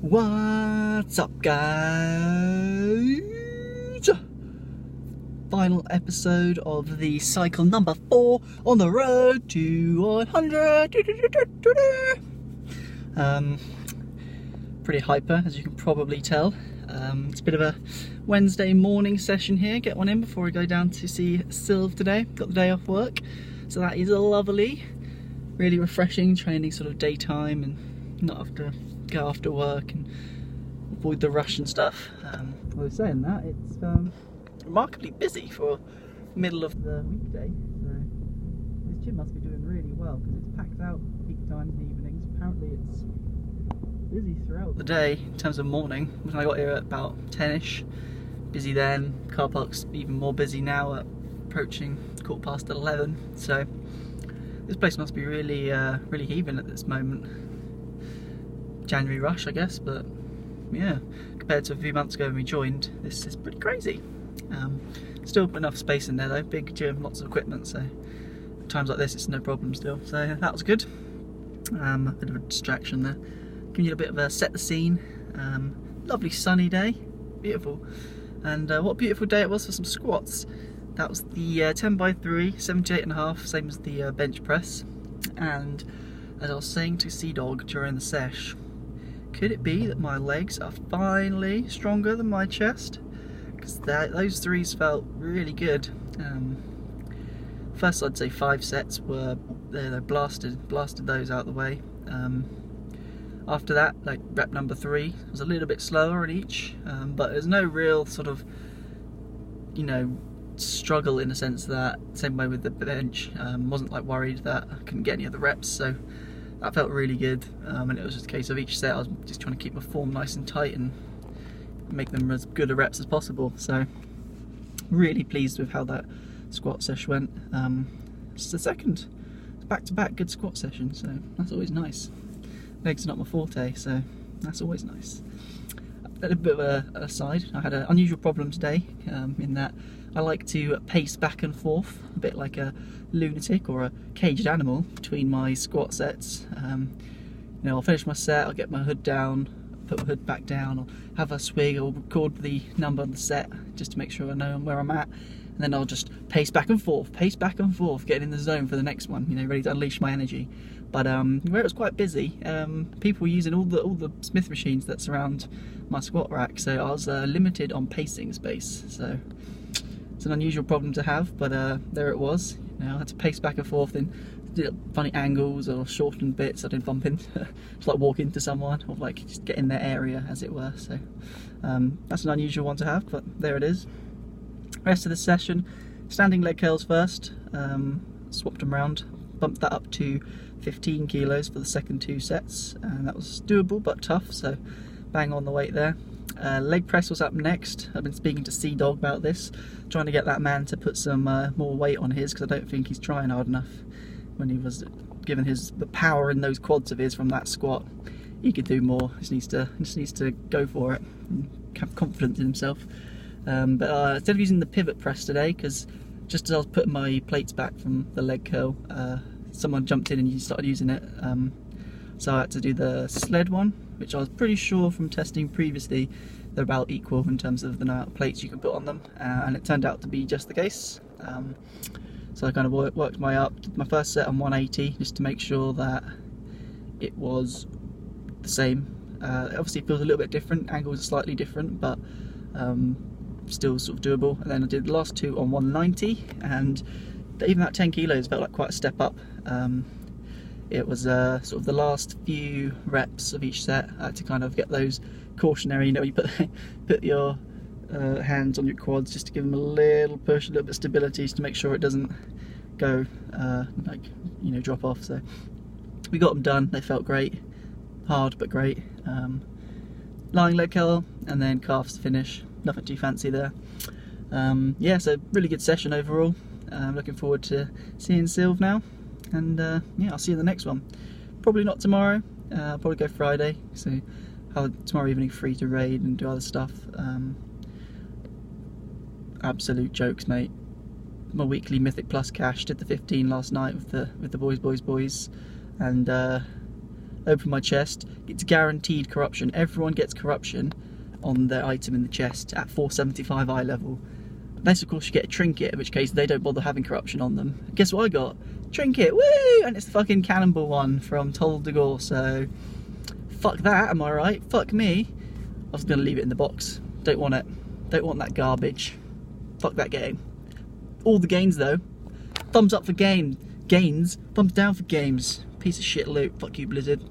What's up, guys? Final episode of the cycle number 4 on the road to 100. Pretty hyper, as you can probably tell. It's a bit of a Wednesday morning session here. Get one in before we go down to see Sylv today. Got the day off work, so that is lovely. Really refreshing, training sort of daytime and not have to go after work and avoid the rush and stuff. I was saying that it's remarkably busy for middle of the weekday, so this gym must be doing really well because it's packed out peak times and evenings. Apparently it's busy throughout the day in terms of morning. When I got here at about 10ish, busy then. Car park's even more busy now at approaching 11:15, so this place must be really really heaving at this moment. January rush, I guess, but yeah, compared to a few months ago when we joined, this is pretty crazy. Still enough space in there though, big gym, lots of equipment, so at times like this it's no problem still, so that was good. A bit of a distraction there, giving you a bit of a set the scene. Lovely sunny day, beautiful, and what a beautiful day it was for some squats. That was the 10x3, 78.5, same as the bench press, and as I was saying to Sea-Dog during the sesh, could it be that my legs are finally stronger than my chest? Because those threes felt really good. First I'd say 5 sets were they blasted those out of the way. After that, like rep number 3 was a little bit slower at each, but there's no real sort of, you know, struggle in the sense that, same way with the bench, wasn't like worried that I couldn't get any of the reps, so that felt really good. And it was just a case of each set I was just trying to keep my form nice and tight and make them as good a reps as possible, so really pleased with how that squat sesh went. It's the second back-to-back good squat session, so that's always nice. Legs are not my forte, so that's always nice. A bit of an aside, I had an unusual problem today, in that I like to pace back and forth, a bit like a lunatic or a caged animal between my squat sets. You know, I'll finish my set, I'll get my hood down, put my hood back down, I'll have a swig, I'll record the number on the set just to make sure I know where I'm at, and then I'll just pace back and forth, getting in the zone for the next one, you know, ready to unleash my energy. But where it was quite busy, people were using all the Smith machines that surround my squat rack, so I was limited on pacing space. So it's an unusual problem to have, but there it was. You know, I had to pace back and forth in funny angles or shortened bits. I didn't bump into, just like walk into someone, or like just get in their area, as it were. So that's an unusual one to have, but there it is. Rest of the session, standing leg curls first. Swapped them around, bumped that up to 15 kilos for the second 2 sets, and that was doable but tough, so bang on the weight there. Leg press was up next. I've been speaking to Sea-Dog about this, trying to get that man to put some more weight on his, because I don't think he's trying hard enough. When he was given the power in those quads of his from that squat, he could do more. He just needs to go for it and have confidence in himself. But instead of using the pivot press today, because just as I was putting my plates back from the leg curl, someone jumped in and you started using it, so I had to do the sled one, which I was pretty sure from testing previously they're about equal in terms of the amount of plates you can put on them, and it turned out to be just the case. So I kind of worked my way up, did my first set on 180 just to make sure that it was the same. Obviously it feels a little bit different, angles are slightly different, but still sort of doable. And then I did the last 2 on 190, and even that 10 kilos felt like quite a step up. It was sort of the last few reps of each set. I had to kind of get those cautionary, you know, you put your hands on your quads just to give them a little push, a little bit of stability, just to make sure it doesn't go like, you know, drop off. So we got them done. They felt great, hard but great. Lying leg curl and then calves to finish. Nothing too fancy there. Yeah, so really good session overall. Looking forward to seeing Sylv now, and yeah, I'll see you in the next one. Probably not tomorrow. I'll probably go Friday. So tomorrow evening free to raid and do other stuff. Absolute jokes, mate. My weekly Mythic Plus cash, did the 15 last night with the boys, and open my chest. It's guaranteed corruption. Everyone gets corruption on their item in the chest at 475 eye level. Unless of course you get a trinket, in which case they don't bother having corruption on them. Guess what I got? Trinket, woo! And it's the fucking cannonball one from Tol Dagor, so fuck that, am I right? Fuck me. I was gonna leave it in the box. Don't want it. Don't want that garbage. Fuck that game. All the gains though. Thumbs up for gains. Thumbs down for games. Piece of shit loot. Fuck you, Blizzard.